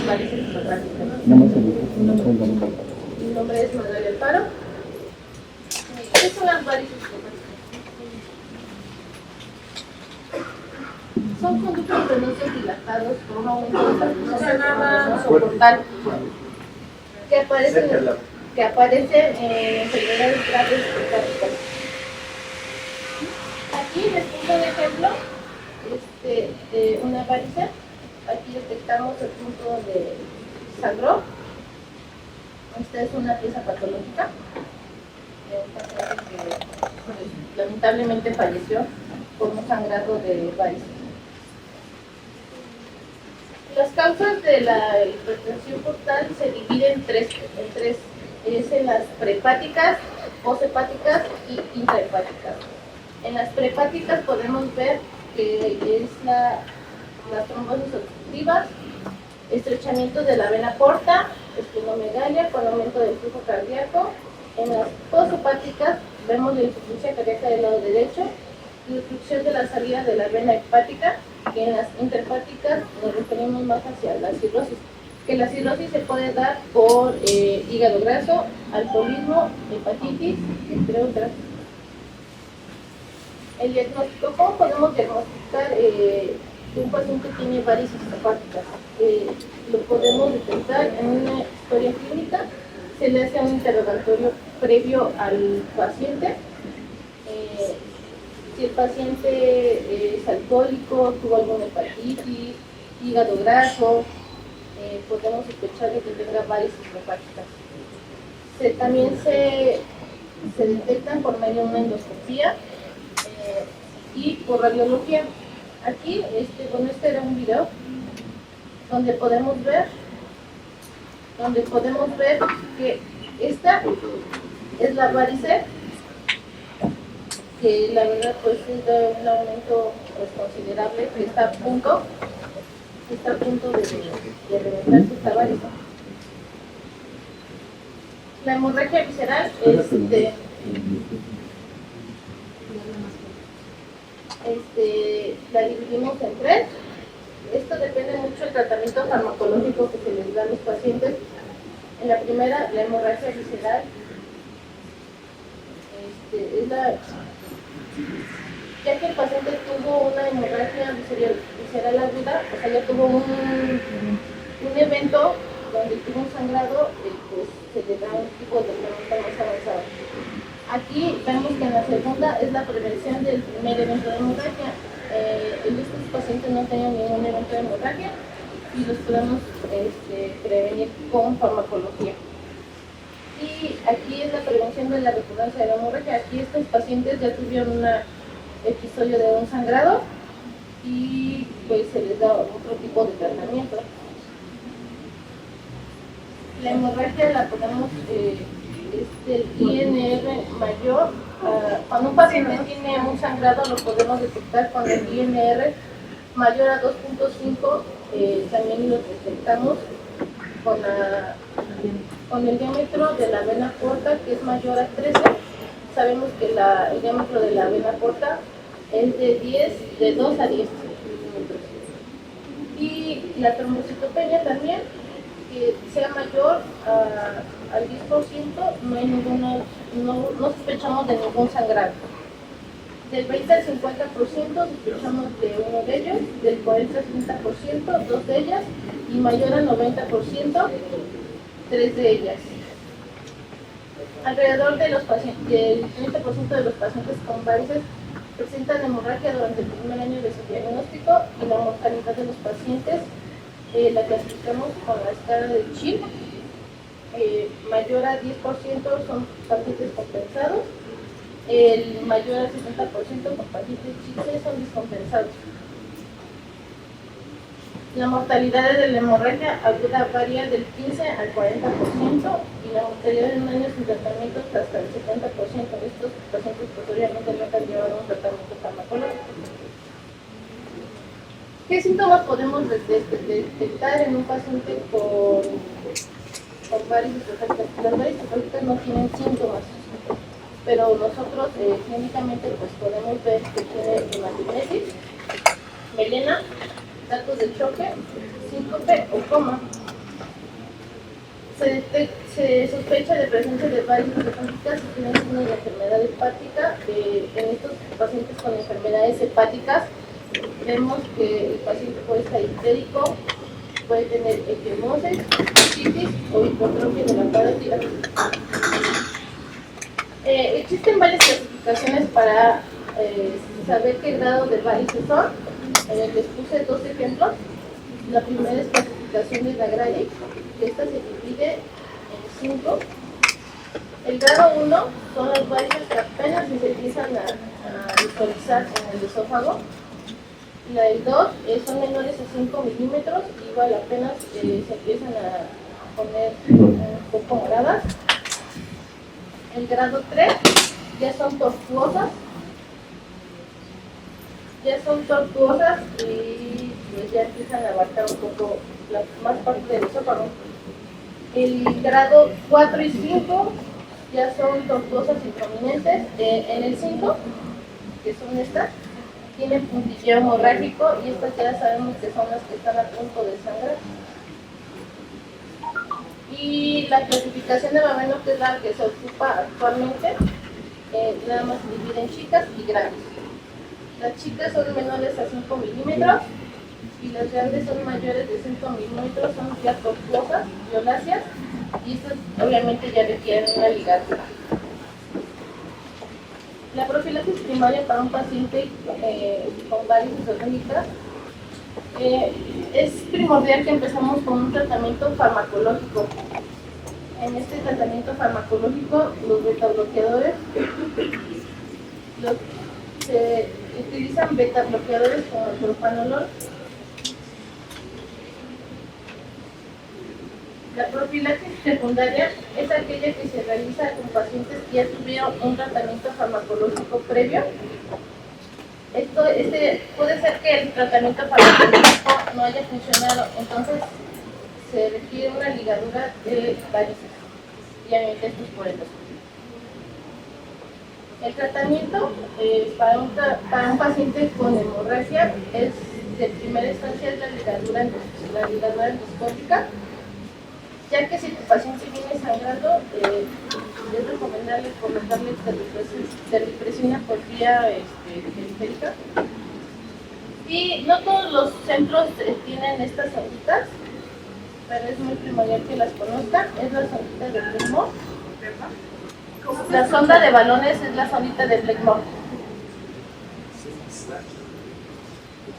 varices hidrográficas. Mi nombre es Manuel Alfaro. ¿Qué son las varices hidrográficas? Son conductos venosos dilatados por un aumento de la presión portal que aparecen en enfermedades graves hepáticas. Aquí les pongo un ejemplo, una varice. Aquí detectamos el punto donde sangró. Esta es una pieza patológica de un paciente que lamentablemente falleció por un sangrado de varices. Las causas de la hipertensión portal se dividen en tres. Es en las prehepáticas, poshepáticas y intrahepáticas. En las prehepáticas podemos ver que es las trombosis obstructivas, estrechamiento de la vena porta, esplenomegalia con aumento del flujo cardíaco. En las poshepáticas vemos la insuficiencia cardíaca del lado derecho y obstrucción de la salida de la vena hepática. Y en las intrahepáticas nos referimos más hacia la cirrosis, que la cirrosis se puede dar por hígado graso, alcoholismo, hepatitis, entre otras. El diagnóstico: ¿cómo podemos diagnosticar que un paciente tiene varices hepáticas? Lo podemos detectar en una historia clínica. Se le hace un interrogatorio previo al paciente. Si el paciente es alcohólico, tuvo alguna hepatitis, hígado graso, podemos sospechar de que tenga varices hepáticas. También se detectan por medio de una endoscopía y por radiología. Aquí, este era un video donde podemos ver que esta es la varice, que la verdad pues es de un aumento pues considerable, que está a punto de reventarse esta varice. La hemorragia visceral la dividimos en tres. Esto depende mucho del tratamiento farmacológico que se les da a los pacientes. En la primera, la hemorragia visceral, ya que el paciente tuvo una hemorragia visceral aguda, o sea, ya tuvo un evento donde tuvo un sangrado, pues se le da un tipo de tratamiento más avanzado. Aquí vemos que en la segunda es la prevención del primer evento de hemorragia. Estos pacientes no tenían ningún evento de hemorragia y los podemos prevenir con farmacología. Y aquí es la prevención de la recurrencia de la hemorragia. Aquí estos pacientes ya tuvieron un episodio de un sangrado y pues se les da otro tipo de tratamiento. La hemorragia la podemos, el INR mayor, cuando un paciente tiene un sangrado lo podemos detectar con el INR mayor a 2.5, también lo detectamos con el diámetro de la vena porta, que es mayor a 13. Sabemos que el diámetro de la vena porta es de 2 a 10 centímetros. Y la trombocitopenia también, que sea mayor al 10%, no sospechamos de ningún sangrado. Del 20 al 50% sospechamos de uno de ellos, del 40 al 30%, dos de ellas, y mayor al 90%, tres de ellas. Alrededor del 30% de los pacientes con varices presentan hemorragia durante el primer año de su diagnóstico, y la mortalidad de los pacientes la clasificamos con la escala de Chill. Mayor a 10% son pacientes compensados, el mayor al 60% con pacientes Chill son descompensados. La mortalidad de la hemorragia aguda varía del 15 al 40% y la mortalidad en un año sin tratamiento hasta el 70%. Estos pacientes posteriormente no han llevado un tratamiento farmacológico. ¿Qué síntomas podemos detectar en un paciente con varices hepáticas? Las varices hepáticas no tienen síntomas, pero nosotros clínicamente pues podemos ver que tiene hematumesis, melena, datos de choque, síncope o coma. Se sospecha de presencia de varices hepáticas y tienen signos de enfermedad hepática. En estos pacientes con enfermedades hepáticas vemos que el paciente puede estar histérico, puede tener equimosis, cistitis o hipertrofia de la parótida. Existen varias clasificaciones para saber qué grado de varices son. Les puse dos ejemplos. La primera es clasificación de Nagradi, que esta se divide en 5. El grado 1 son las varices que apenas se empiezan a visualizar en el esófago. El 2 son menores a 5 milímetros, igual apenas se empiezan a poner un poco moradas. El grado 3 ya son tortuosas. Y pues ya empiezan a abarcar un poco más parte del esófago. El grado 4 y 5 ya son tortuosas y prominentes. En el 5, que son estas, tienen puntilleo hemorrágico y estas ya sabemos que son las que están a punto de sangrar. Y la clasificación de Baveno, que es la que se ocupa actualmente, nada más se divide en chicas y grandes. Las chicas son menores a 5 milímetros y las grandes son mayores de 5 milímetros, son ya tortuosas, violáceas, y estas obviamente ya requieren una ligadura. La profilaxis primaria para un paciente con varices orgánicas es primordial que empezamos con un tratamiento farmacológico. En este tratamiento farmacológico, los betabloqueadores se utilizan betabloqueadores como el propanolol. La profilaxis secundaria es aquella que se realiza con pacientes que ya tuvieron un tratamiento farmacológico previo. Puede ser que el tratamiento farmacológico no haya funcionado, entonces se requiere una ligadura de varices, y obviamente esto es por endoscopia. El tratamiento para un paciente con hemorragia es de primera instancia es la ligadura endoscópica, ya que si tu paciente viene sangrando, es recomendable colocarle terlipresina por vía periférica. Y no todos los centros tienen estas sonditas, pero es muy primordial que las conozcan. Es la sondita de Blackmore. La sonda de balones es la sondita de Blackmore.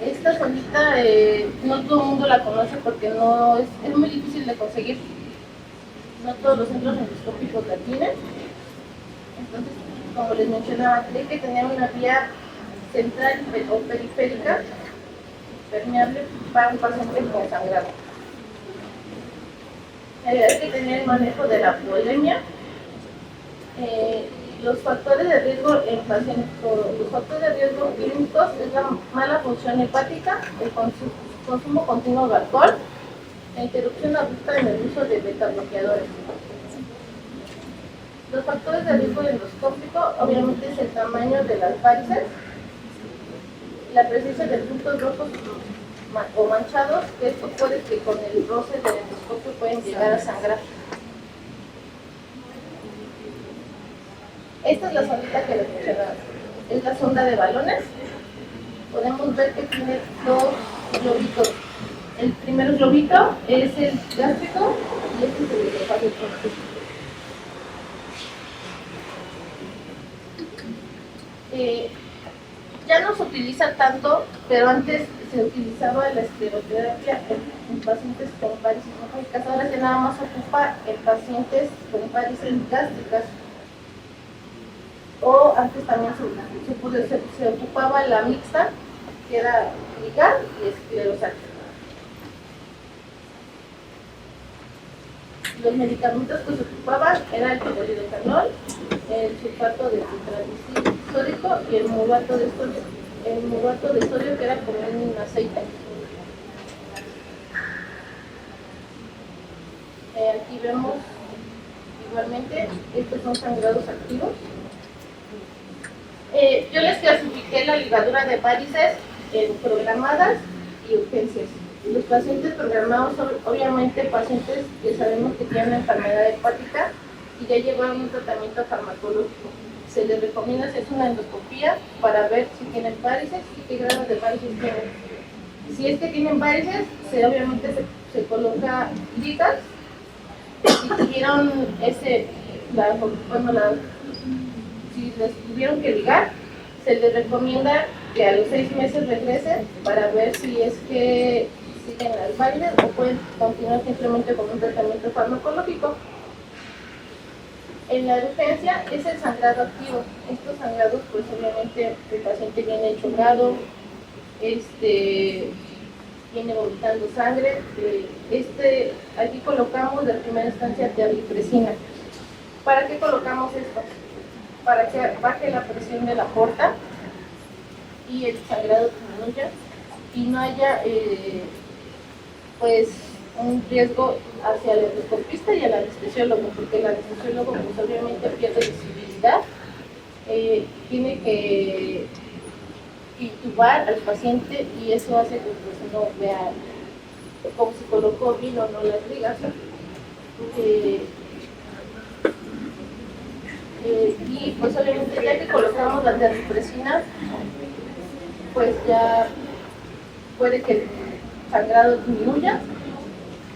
Esta sondita no todo el mundo la conoce porque no es muy difícil de conseguir. No todos los centros endoscópicos la tienen. Entonces, como les mencionaba, tiene que tener una vía central o periférica permeable para un paciente con sangrado. Hay que tener el manejo de la polemia. Los factores de riesgo en pacientes, los factores de riesgo clínicos es la mala función hepática, el consumo continuo de alcohol, la interrupción abrupta en el uso de betabloqueadores. Los factores de riesgo endoscópico obviamente es el tamaño de las varices, la presencia de puntos rojos o manchados, que esto puede que con el roce del endoscopio pueden llegar a sangrar. Esta es la sondita que les mencionaba, es la sonda de balones. Podemos ver que tiene dos globitos. El primer globito es el gástrico y este es el esofágico. Ya no se utiliza tanto, pero antes se utilizaba la escleroterapia en pacientes con varices esofágicas. Ahora ya nada más ocupa en pacientes con varices gástricas. O antes también se ocupaba la mixta, que era ligar y esclerosar. Los medicamentos que se ocupaban eran el poliuretanol, el sulfato de tetraticil sódico y el murato de sodio. El murato de sodio, que era como un aceite. Aquí vemos igualmente, estos son sangrados activos. Yo les clasifiqué la ligadura de varices en programadas y urgencias. Los pacientes programados son obviamente pacientes que sabemos que tienen enfermedad hepática y ya llevaron un tratamiento farmacológico. Se les recomienda hacer una endoscopía para ver si tienen varices y qué grado de varices tienen. Si es que tienen varices, obviamente se coloca ligas. Si tuvieron si les tuvieron que ligar, se les recomienda que a los 6 meses regresen para ver si es que siguen las varices o pueden continuar simplemente con un tratamiento farmacológico. En la urgencia es el sangrado activo. Estos sangrados, pues obviamente el paciente viene chorrado, viene vomitando sangre. Aquí colocamos de primera instancia terlipresina. ¿Para qué colocamos esto? Para que baje la presión de la porta y el sangrado disminuya y no haya pues un riesgo hacia el endoscopista y al anestesiólogo, porque el anestesiólogo pues obviamente pierde visibilidad, tiene que intubar al paciente y eso hace que pues, no vea como si colocó bien o no las ligas. Y pues obviamente ya que colocamos la terlipresina, pues ya puede que el sangrado disminuya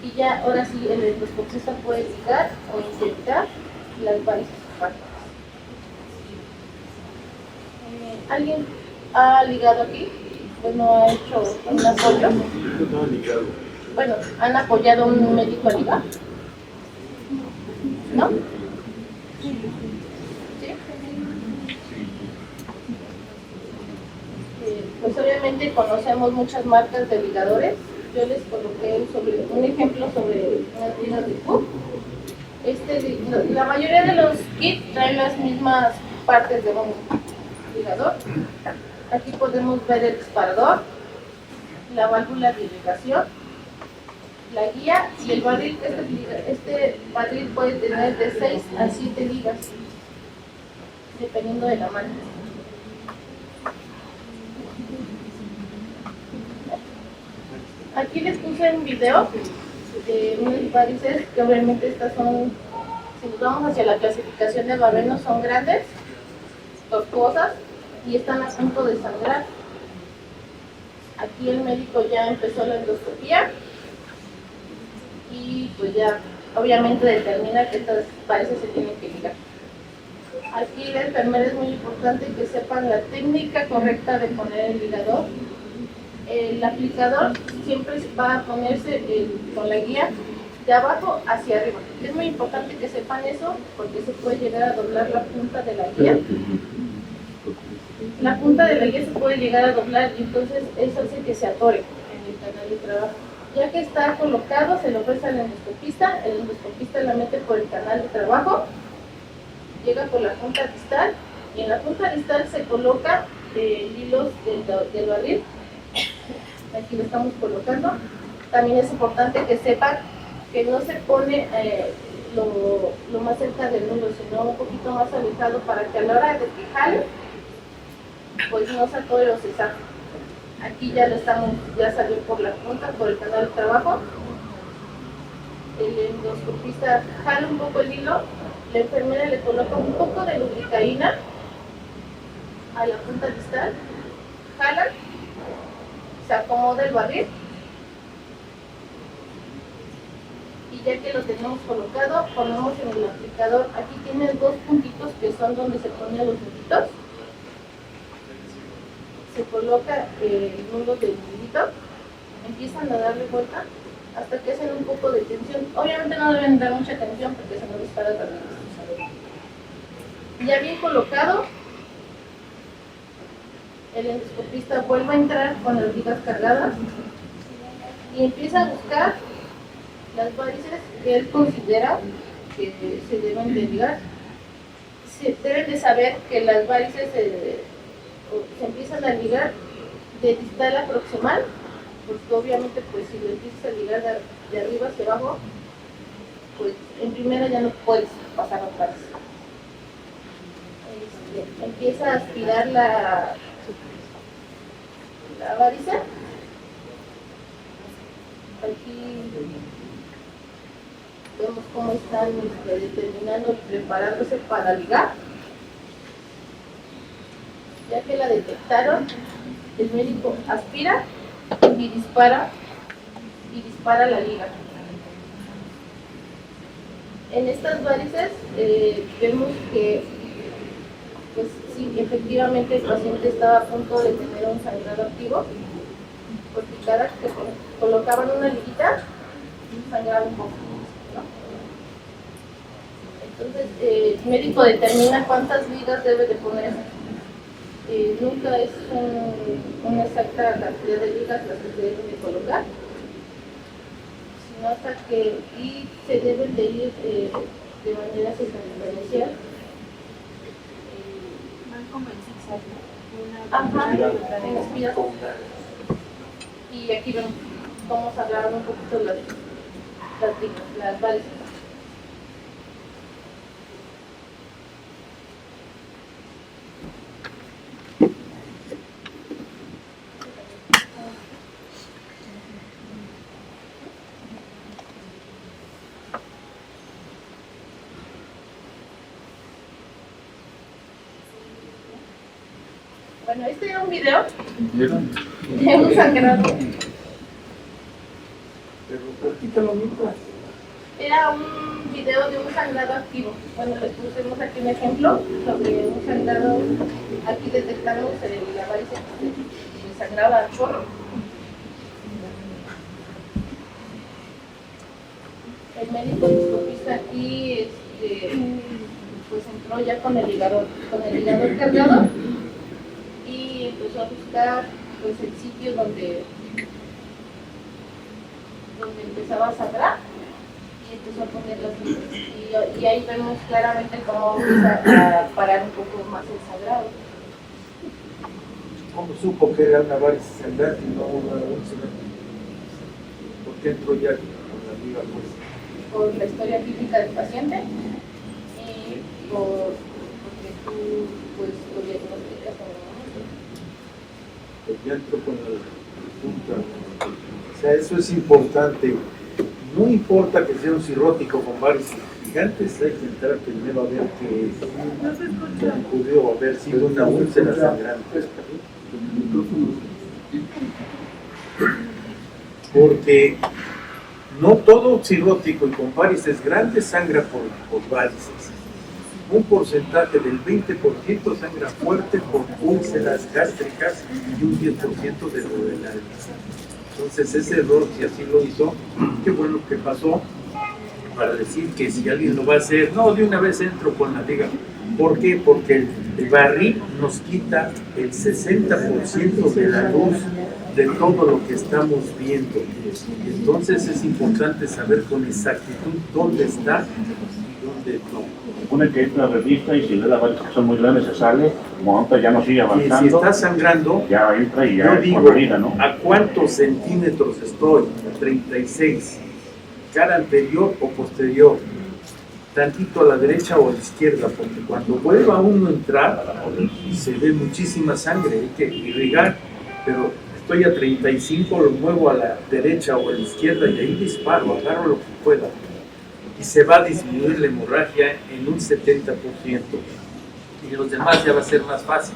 y ya ahora sí el endoscopista puede ligar o inyectar las varices hepáticas. ¿Alguien ha ligado aquí? Pues no ha hecho un apoyo. Bueno, ¿han apoyado a un médico a ligar? ¿No? ¿Sí? Pues obviamente conocemos muchas marcas de ligadores. Yo les coloqué un ejemplo sobre unas ligas de Cook. La mayoría de los kits traen las mismas partes de un ligador. Aquí podemos ver el disparador, la válvula de irrigación, la guía y el barril. Este barril puede tener de 6 a 7 ligas, dependiendo de la marca. Aquí les puse un video de unos varices que obviamente estas son, si nos vamos hacia la clasificación de Barrenos, son grandes, tortuosas y están a punto de sangrar. Aquí el médico ya empezó la endoscopía y pues ya obviamente determina que estas varices se tienen que ligar. Aquí la enfermera es muy importante que sepan la técnica correcta de poner el ligador. El aplicador siempre va a ponerse con la guía de abajo hacia arriba. Es muy importante que sepan eso porque se puede llegar a doblar la punta de la guía. La punta de la guía se puede llegar a doblar y entonces eso hace que se atore en el canal de trabajo. Ya que está colocado, se lo ofrece al endoscopista, el endoscopista la mete por el canal de trabajo, llega por la punta distal y en la punta distal se coloca hilos del barril. Aquí lo estamos colocando. También es importante que sepan que no se pone lo más cerca del nudo, sino un poquito más alejado para que a la hora de que jale, pues no se atore o se saque. Aquí ya salió por la punta, por el canal de trabajo. El endoscopista jala un poco el hilo, la enfermera le coloca un poco de lubricaína a la punta distal, jalan, se acomoda el barril y ya que lo tenemos colocado, ponemos en el aplicador. Aquí tienen 2 puntitos que son donde se ponen los nuditos. Se coloca el nudo del nudito, empiezan a darle vuelta hasta que hacen un poco de tensión. Obviamente no deben dar mucha tensión porque se nos dispara también. Ya bien colocado, el endoscopista vuelve a entrar con las ligas cargadas y empieza a buscar las varices que él considera que se deben de ligar. Se deben de saber que las varices se empiezan a ligar de distal a proximal, porque obviamente pues si lo empiezas a ligar de arriba hacia abajo, pues en primera ya no puedes pasar otra vez. Empieza a aspirar la varice Aquí vemos cómo están determinando y preparándose para ligar. Ya que la detectaron, el médico aspira y dispara la liga. En estas varices vemos que, pues sí, efectivamente el paciente estaba a punto de tener un sangrado activo, porque cada que colocaban una liguita, sangraba un poco, ¿no? Entonces, el médico determina cuántas ligas debe de poner. Nunca es una exacta cantidad de ligas las que se deben de colocar, sino hasta que se deben de ir de manera secuencial. Van como en zigzag, ¿no? Ajá, en espiral. Y aquí vemos cómo se agarran un poquito las varices. Bueno, este era un video de un sangrado. Era un video de un sangrado activo. Bueno, les pusimos aquí un ejemplo sobre un sangrado. Aquí detectamos la varice que sangraba al chorro. El médico endoscopista aquí pues entró ya con el ligador cargado y empezó a buscar pues el sitio donde empezaba a sangrar y empezó a poner las ligas. Y ahí vemos claramente cómo empieza a parar un poco más el sangrado. ¿Cómo supo que era una varice sangrante y no una úlcera? ¿Por qué entró ya con la liga pues? Por la historia clínica del paciente y porque tú pues lo diagnosticas en el momento. Pues ya entró con la punta. O sea, eso es importante. No importa que sea un cirrótico con varices gigantes, hay que entrar primero a ver qué pudo haber sido una úlcera sangrante. Porque no todo cirrótico y con varices grandes sangra por varices. Un porcentaje del 20% sangra fuerte por úlceras gástricas y un 10% de duodenales. Entonces ese error, si así lo hizo, qué bueno que pasó, para decir que si alguien lo va a hacer, no, de una vez entro con la liga. ¿Por qué? Porque el barril nos quita el 60% de la luz de todo lo que estamos viendo. Entonces es importante saber con exactitud dónde está y dónde no. Supone que entra la revista y si ve las varices que son muy grandes se sale, monta, ya no sigue Y avanzando. si está sangrando, Ya entra y ya yo es digo, por la vida, ¿no? ¿a cuántos centímetros estoy? 36. ¿Cara anterior o posterior? Tantito a la derecha o a la izquierda, porque cuando vuelva uno a entrar, se ve muchísima sangre, hay que irrigar, pero estoy a 35, lo muevo a la derecha o a la izquierda y ahí disparo, agarro lo que pueda. Y se va a disminuir la hemorragia en un 70%. Y los demás ya va a ser más fácil,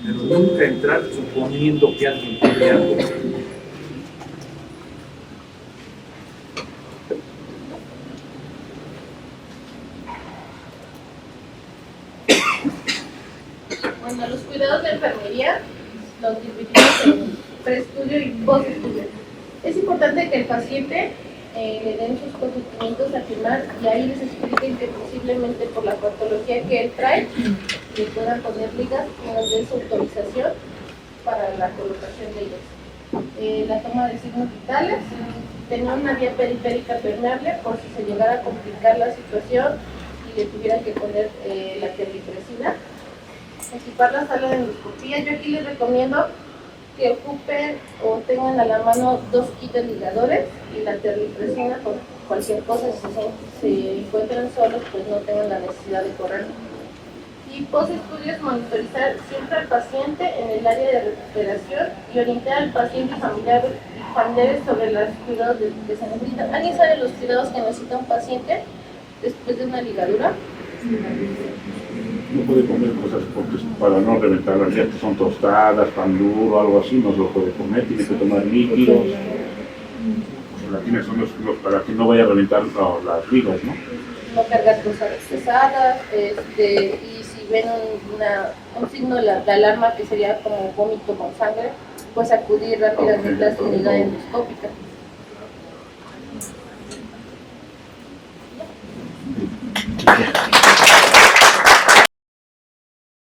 pero nunca entrar suponiendo que alguien tiene algo. Bueno, los cuidados de enfermería los dividimos en preestudio y postestudio. Es importante que el paciente le den sus consentimientos a firmar y ahí les expliquen que posiblemente por la patología que él trae le puedan poner ligas y nos den su autorización para la colocación de ellas. La toma de signos vitales, tener una vía periférica permeable por si se llegara a complicar la situación y le tuvieran que poner la terlipresina. Equipar la sala de endoscopía. Yo aquí les recomiendo que ocupen o tengan a la mano 2 kits de ligadores y la terlipresina por cualquier cosa, si se encuentran solos, pues no tengan la necesidad de correr. Y post-estudios, monitorizar siempre al paciente en el área de recuperación y orientar al paciente y familiares sobre los cuidados que se necesitan. ¿Alguien sabe los cuidados que necesita un paciente después de una ligadura? No puede comer cosas porque para no reventar las dientes, son tostadas, pan duro, algo así, no se lo puede comer, tiene que tomar líquidos. Gelatines son los para que no vaya a reventar las ligas, ¿no? No cargar cosas pesadas, y si ven un signo de alarma que sería como vómito con sangre, pues acudir rápidamente a su unidad endoscópica.